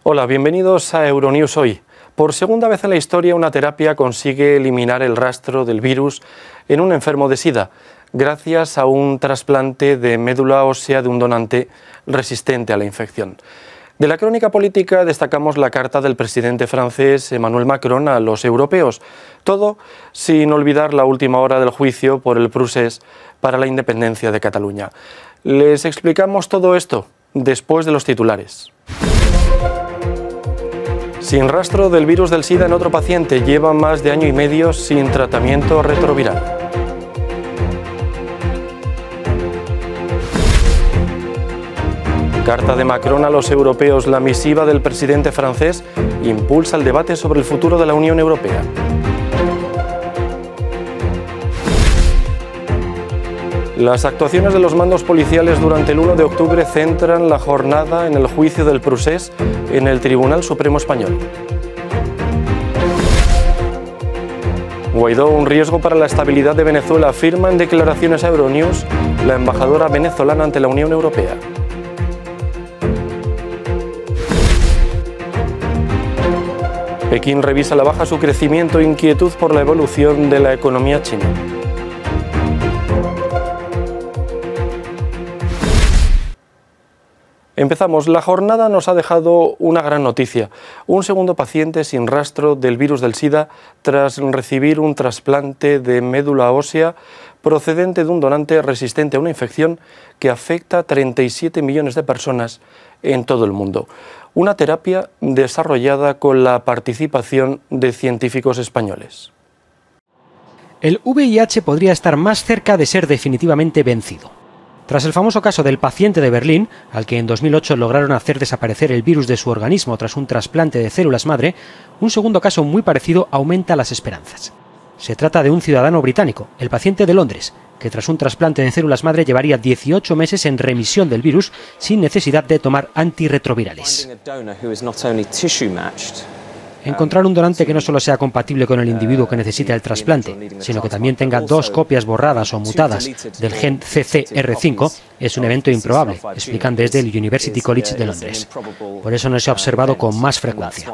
Hola, bienvenidos a Euronews Hoy. Por segunda vez en la historia, una terapia consigue eliminar el rastro del virus en un enfermo de SIDA, gracias a un trasplante de médula ósea de un donante resistente a la infección. De la crónica política destacamos la carta del presidente francés Emmanuel Macron a los europeos, todo sin olvidar la última hora del juicio por el procés para la independencia de Cataluña. Les explicamos todo esto después de los titulares. Sin rastro del virus del SIDA en otro paciente, lleva más de año y medio sin tratamiento retroviral. Carta de Macron a los europeos. La misiva del presidente francés impulsa el debate sobre el futuro de la Unión Europea. Las actuaciones de los mandos policiales durante el 1 de octubre centran la jornada en el juicio del procés en el Tribunal Supremo Español. Guaidó, un riesgo para la estabilidad de Venezuela, afirma en declaraciones a Euronews la embajadora venezolana ante la Unión Europea. Pekín revisa a la baja su crecimiento e inquietud por la evolución de la economía china. Empezamos. La jornada nos ha dejado una gran noticia. Un segundo paciente sin rastro del virus del SIDA tras recibir un trasplante de médula ósea procedente de un donante resistente a una infección que afecta a 37 millones de personas en todo el mundo. Una terapia desarrollada con la participación de científicos españoles. El VIH podría estar más cerca de ser definitivamente vencido. Tras el famoso caso del paciente de Berlín, al que en 2008 lograron hacer desaparecer el virus de su organismo tras un trasplante de células madre, un segundo caso muy parecido aumenta las esperanzas. Se trata de un ciudadano británico, el paciente de Londres, que tras un trasplante de células madre llevaría 18 meses en remisión del virus sin necesidad de tomar antirretrovirales. Encontrar un donante que no solo sea compatible con el individuo que necesita el trasplante, sino que también tenga 2 copias borradas o mutadas del gen CCR5 es un evento improbable, explican desde el University College de Londres. Por eso no se ha observado con más frecuencia.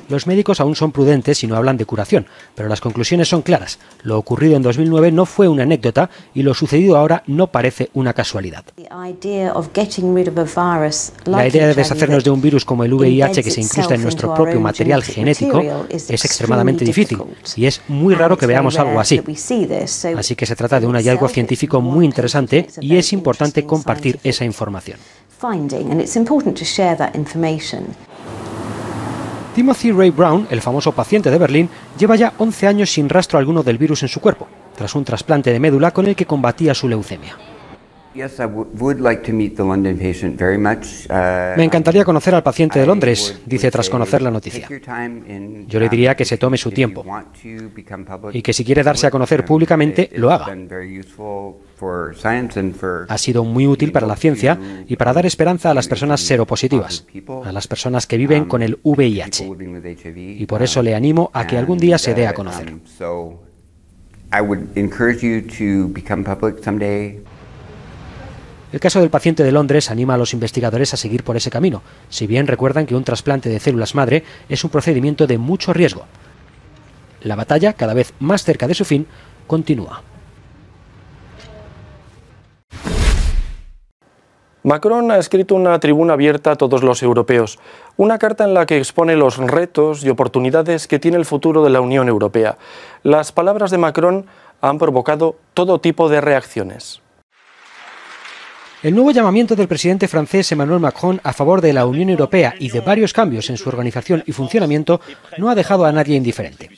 Los médicos aún son prudentes y no hablan de curación, pero las conclusiones son claras. Lo ocurrido en 2009 no fue una anécdota y lo sucedido ahora no parece una casualidad. La idea de deshacernos de un virus como el VIH que se incrusta en nuestro propio material genético es extremadamente difícil y es muy raro que veamos algo así. Así que se trata de un hallazgo científico muy interesante y es importante compartir esa información. Timothy Ray Brown, el famoso paciente de Berlín, lleva ya 11 años sin rastro alguno del virus en su cuerpo, tras un trasplante de médula con el que combatía su leucemia. Me encantaría conocer al paciente de Londres, dice tras conocer la noticia. Yo le diría que se tome su tiempo y que si quiere darse a conocer públicamente, lo haga. Ha sido muy útil para la ciencia y para dar esperanza a las personas seropositivas, a las personas que viven con el VIH. Y por eso le animo a que algún día se dé a conocer. El caso del paciente de Londres anima a los investigadores a seguir por ese camino, si bien recuerdan que un trasplante de células madre es un procedimiento de mucho riesgo. La batalla, cada vez más cerca de su fin, continúa. Macron ha escrito una tribuna abierta a todos los europeos, una carta en la que expone los retos y oportunidades que tiene el futuro de la Unión Europea. Las palabras de Macron han provocado todo tipo de reacciones. El nuevo llamamiento del presidente francés Emmanuel Macron a favor de la Unión Europea y de varios cambios en su organización y funcionamiento no ha dejado a nadie indiferente.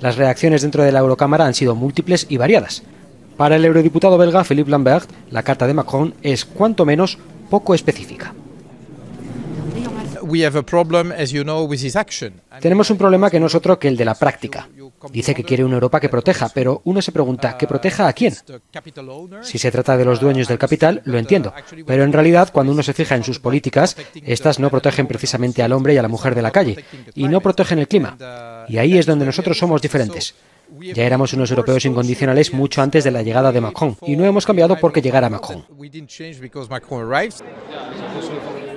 Las reacciones dentro de la Eurocámara han sido múltiples y variadas. Para el eurodiputado belga Philippe Lambert, la carta de Macron es cuanto menos poco específica. Tenemos un problema que no es otro que el de la práctica. Dice que quiere una Europa que proteja, pero uno se pregunta, ¿que proteja a quién? Si se trata de los dueños del capital, lo entiendo, pero en realidad cuando uno se fija en sus políticas, estas no protegen precisamente al hombre y a la mujer de la calle, y no protegen el clima. Y ahí es donde nosotros somos diferentes. Ya éramos unos europeos incondicionales mucho antes de la llegada de Macron, y no hemos cambiado porque llegara Macron.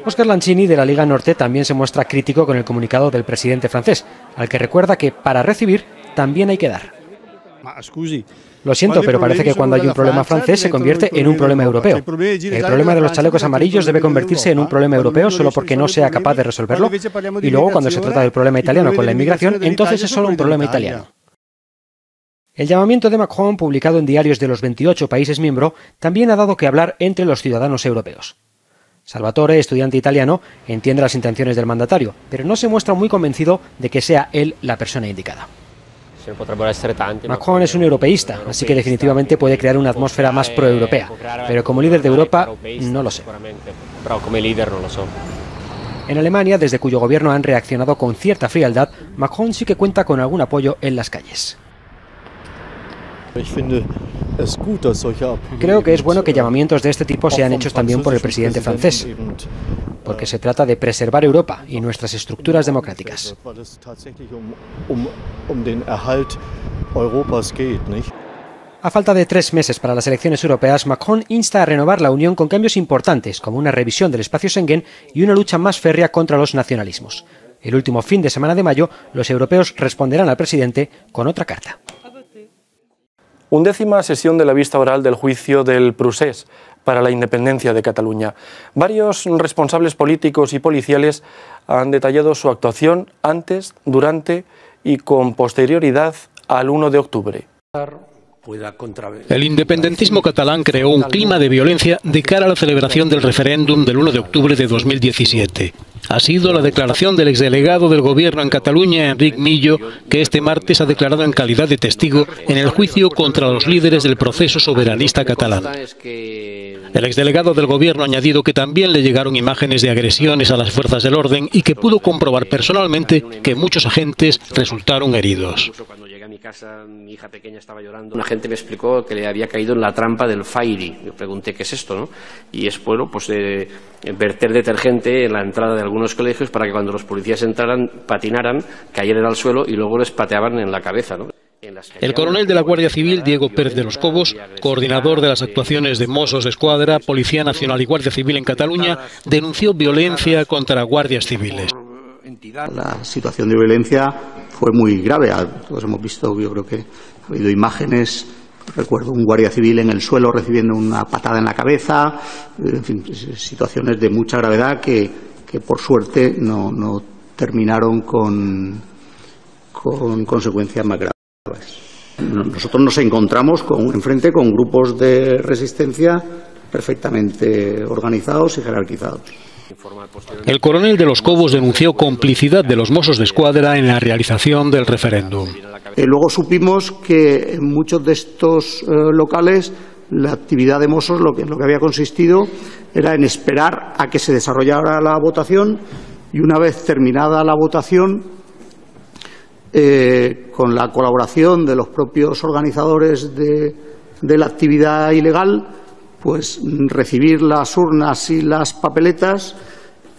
Oscar Lancini, de la Liga Norte, también se muestra crítico con el comunicado del presidente francés, al que recuerda que para recibir también hay que dar. Lo siento, pero parece que cuando hay un problema francés se convierte en un problema europeo. El problema de los chalecos amarillos debe convertirse en un problema europeo solo porque no sea capaz de resolverlo, y luego cuando se trata del problema italiano con la inmigración, entonces es solo un problema italiano. El llamamiento de Macron, publicado en diarios de los 28 países miembros, también ha dado que hablar entre los ciudadanos europeos. Salvatore, estudiante italiano, entiende las intenciones del mandatario, pero no se muestra muy convencido de que sea él la persona indicada. Macron es un europeísta, así que definitivamente puede crear una atmósfera más proeuropea, pero como líder de Europa no lo sé. En Alemania, desde cuyo gobierno han reaccionado con cierta frialdad, Macron sí que cuenta con algún apoyo en las calles. Creo que es bueno que llamamientos de este tipo sean hechos también por el presidente francés, porque se trata de preservar Europa y nuestras estructuras democráticas. A falta de 3 meses para las elecciones europeas, Macron insta a renovar la Unión con cambios importantes, como una revisión del espacio Schengen y una lucha más férrea contra los nacionalismos. El último fin de semana de mayo, los europeos responderán al presidente con otra carta. 11ª sesión de la vista oral del juicio del Procés para la independencia de Cataluña. Varios responsables políticos y policiales han detallado su actuación antes, durante y con posterioridad al 1 de octubre. El independentismo catalán creó un clima de violencia de cara a la celebración del referéndum del 1 de octubre de 2017. Ha sido la declaración del exdelegado del gobierno en Cataluña, Enric Millo, que este martes ha declarado en calidad de testigo en el juicio contra los líderes del proceso soberanista catalán. El exdelegado del gobierno ha añadido que también le llegaron imágenes de agresiones a las fuerzas del orden y que pudo comprobar personalmente que muchos agentes resultaron heridos. A mi casa, mi hija pequeña estaba llorando. Una gente me explicó que le había caído en la trampa del Fairy. Yo pregunté qué es esto, ¿no? Y es, bueno, pues verter detergente en la entrada de algunos colegios para que cuando los policías entraran, patinaran, cayeran al suelo y luego les pateaban en la cabeza, ¿no? El coronel de la Guardia Civil, Diego Pérez de los Cobos, coordinador de las actuaciones de Mossos d'Esquadra, Policía Nacional y Guardia Civil en Cataluña, denunció violencia contra guardias civiles. La situación de violencia fue muy grave. Todos hemos visto, yo creo que ha habido imágenes. Recuerdo un guardia civil en el suelo recibiendo una patada en la cabeza. En fin, situaciones de mucha gravedad que por suerte no terminaron con consecuencias más graves. Nosotros nos encontramos enfrente con grupos de resistencia perfectamente organizados y jerarquizados. El coronel de los Cobos denunció complicidad de los Mossos d'Esquadra en la realización del referéndum. Luego supimos que en muchos de estos locales la actividad de Mossos lo que había consistido era en esperar a que se desarrollara la votación y una vez terminada la votación, con la colaboración de los propios organizadores de la actividad ilegal, pues recibir las urnas y las papeletas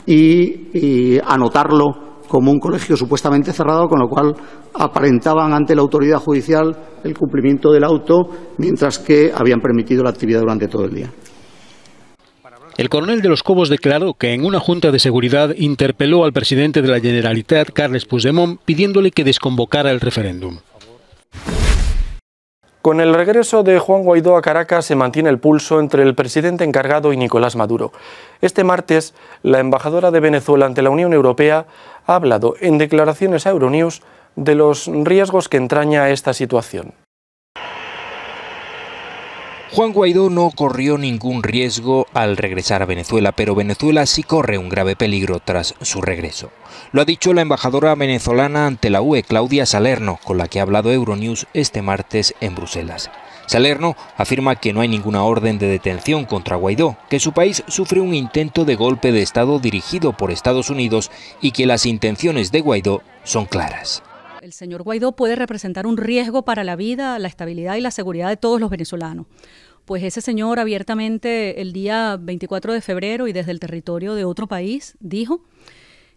y anotarlo como un colegio supuestamente cerrado, con lo cual aparentaban ante la autoridad judicial el cumplimiento del auto, mientras que habían permitido la actividad durante todo el día. El coronel de los Cobos declaró que en una junta de seguridad interpeló al presidente de la Generalitat, Carles Puigdemont, pidiéndole que desconvocara el referéndum. Con el regreso de Juan Guaidó a Caracas se mantiene el pulso entre el presidente encargado y Nicolás Maduro. Este martes, la embajadora de Venezuela ante la Unión Europea ha hablado en declaraciones a Euronews de los riesgos que entraña esta situación. Juan Guaidó no corrió ningún riesgo al regresar a Venezuela, pero Venezuela sí corre un grave peligro tras su regreso. Lo ha dicho la embajadora venezolana ante la UE, Claudia Salerno, con la que ha hablado Euronews este martes en Bruselas. Salerno afirma que no hay ninguna orden de detención contra Guaidó, que su país sufre un intento de golpe de Estado dirigido por Estados Unidos y que las intenciones de Guaidó son claras. El señor Guaidó puede representar un riesgo para la vida, la estabilidad y la seguridad de todos los venezolanos. Pues ese señor abiertamente el día 24 de febrero y desde el territorio de otro país dijo,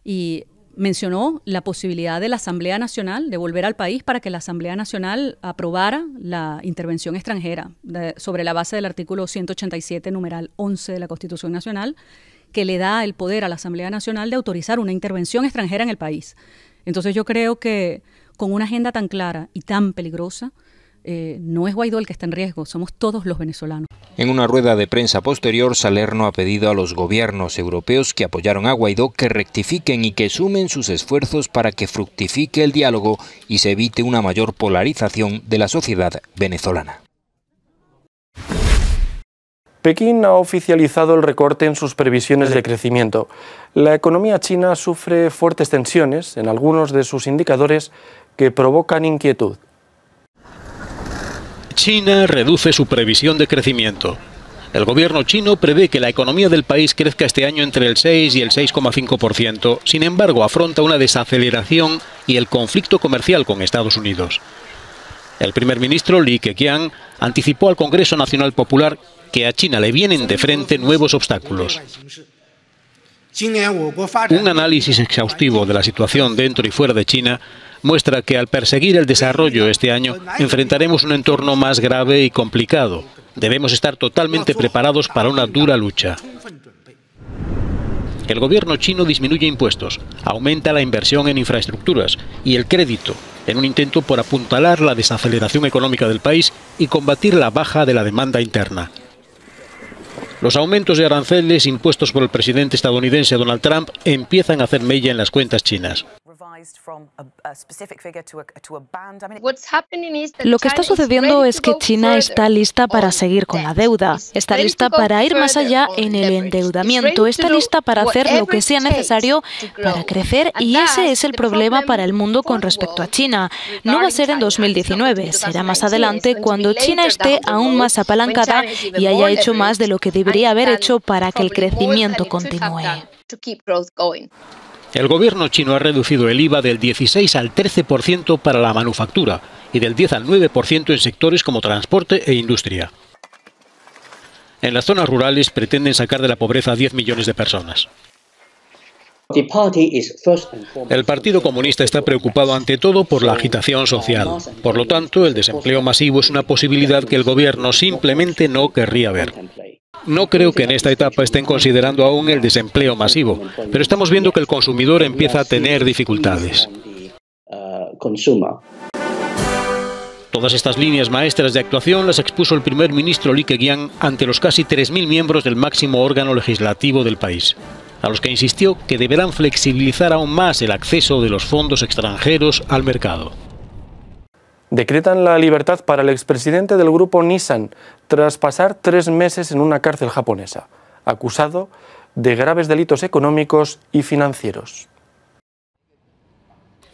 y mencionó la posibilidad de la Asamblea Nacional de volver al país para que la Asamblea Nacional aprobara la intervención extranjera sobre la base del artículo 187, numeral 11 de la Constitución Nacional, que le da el poder a la Asamblea Nacional de autorizar una intervención extranjera en el país. Entonces yo creo que con una agenda tan clara y tan peligrosa, no es Guaidó el que está en riesgo, somos todos los venezolanos. En una rueda de prensa posterior, Salerno ha pedido a los gobiernos europeos que apoyaron a Guaidó que rectifiquen y que sumen sus esfuerzos para que fructifique el diálogo y se evite una mayor polarización de la sociedad venezolana. Pekín ha oficializado el recorte en sus previsiones de crecimiento. La economía china sufre fuertes tensiones en algunos de sus indicadores que provocan inquietud. China reduce su previsión de crecimiento. El gobierno chino prevé que la economía del país crezca este año entre el 6 y el 6,5%. Sin embargo, afronta una desaceleración y el conflicto comercial con Estados Unidos. El primer ministro Li Keqiang anticipó al Congreso Nacional Popular que a China le vienen de frente nuevos obstáculos. Un análisis exhaustivo de la situación dentro y fuera de China muestra que al perseguir el desarrollo este año enfrentaremos un entorno más grave y complicado. Debemos estar totalmente preparados para una dura lucha. El gobierno chino disminuye impuestos, aumenta la inversión en infraestructuras y el crédito, en un intento por apuntalar la desaceleración económica del país y combatir la baja de la demanda interna. Los aumentos de aranceles impuestos por el presidente estadounidense Donald Trump empiezan a hacer mella en las cuentas chinas. Lo que está sucediendo es que China está lista para seguir con la deuda, está lista para ir más allá en el endeudamiento, está lista para hacer lo que sea necesario para crecer y ese es el problema para el mundo con respecto a China. No va a ser en 2019, será más adelante cuando China esté aún más apalancada y haya hecho más de lo que debería haber hecho para que el crecimiento continúe. El gobierno chino ha reducido el IVA del 16 al 13% para la manufactura y del 10 al 9% en sectores como transporte e industria. En las zonas rurales pretenden sacar de la pobreza a 10 millones de personas. El Partido Comunista está preocupado ante todo por la agitación social. Por lo tanto, el desempleo masivo es una posibilidad que el gobierno simplemente no querría ver. No creo que en esta etapa estén considerando aún el desempleo masivo, pero estamos viendo que el consumidor empieza a tener dificultades. Todas estas líneas maestras de actuación las expuso el primer ministro Li Keqiang ante los casi 3.000 miembros del máximo órgano legislativo del país, a los que insistió que deberán flexibilizar aún más el acceso de los fondos extranjeros al mercado. Decretan la libertad para el expresidente del grupo Nissan tras pasar 3 meses en una cárcel japonesa, acusado de graves delitos económicos y financieros.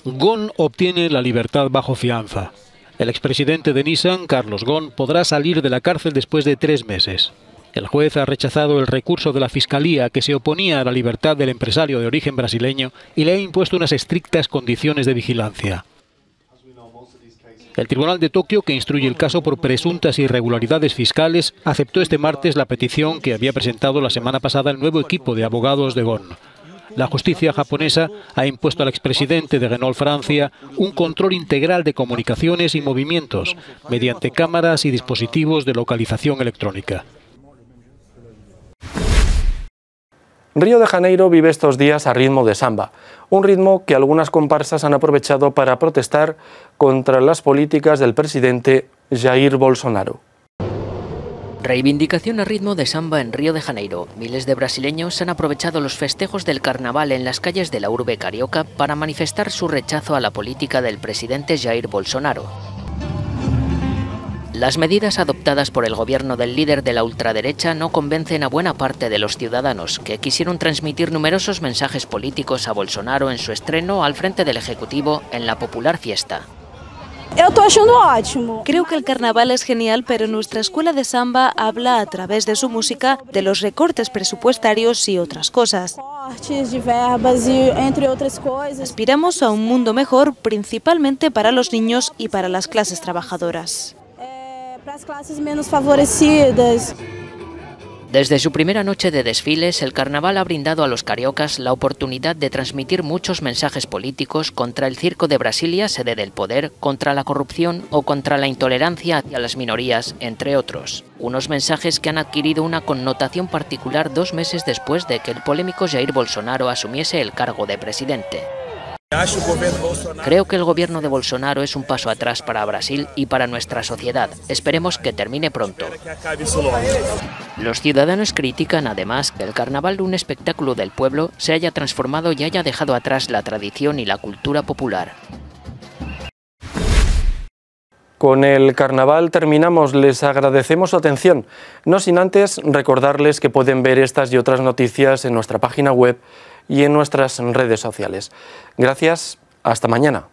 Ghosn obtiene la libertad bajo fianza. El expresidente de Nissan, Carlos Ghosn, podrá salir de la cárcel después de 3 meses. El juez ha rechazado el recurso de la Fiscalía que se oponía a la libertad del empresario de origen brasileño y le ha impuesto unas estrictas condiciones de vigilancia. El Tribunal de Tokio, que instruye el caso por presuntas irregularidades fiscales, aceptó este martes la petición que había presentado la semana pasada el nuevo equipo de abogados de Ghosn. La justicia japonesa ha impuesto al expresidente de Renault Francia un control integral de comunicaciones y movimientos mediante cámaras y dispositivos de localización electrónica. Río de Janeiro vive estos días a ritmo de samba, un ritmo que algunas comparsas han aprovechado para protestar contra las políticas del presidente Jair Bolsonaro. Reivindicación a ritmo de samba en Río de Janeiro. Miles de brasileños han aprovechado los festejos del carnaval en las calles de la urbe carioca para manifestar su rechazo a la política del presidente Jair Bolsonaro. Las medidas adoptadas por el gobierno del líder de la ultraderecha no convencen a buena parte de los ciudadanos, que quisieron transmitir numerosos mensajes políticos a Bolsonaro en su estreno al frente del Ejecutivo en la popular fiesta. Creo que el carnaval es genial, pero nuestra escuela de samba habla a través de su música de los recortes presupuestarios y otras cosas. Aspiramos a un mundo mejor, principalmente para los niños y para las clases trabajadoras. Desde su primera noche de desfiles, el carnaval ha brindado a los cariocas la oportunidad de transmitir muchos mensajes políticos contra el circo de Brasilia, sede del poder, contra la corrupción o contra la intolerancia hacia las minorías, entre otros. Unos mensajes que han adquirido una connotación particular 2 meses después de que el polémico Jair Bolsonaro asumiese el cargo de presidente. Creo que el gobierno de Bolsonaro es un paso atrás para Brasil y para nuestra sociedad. Esperemos que termine pronto. Los ciudadanos critican además que el carnaval, un espectáculo del pueblo, se haya transformado y haya dejado atrás la tradición y la cultura popular. Con el carnaval terminamos, les agradecemos su atención, no sin antes recordarles que pueden ver estas y otras noticias en nuestra página web y en nuestras redes sociales. Gracias, hasta mañana.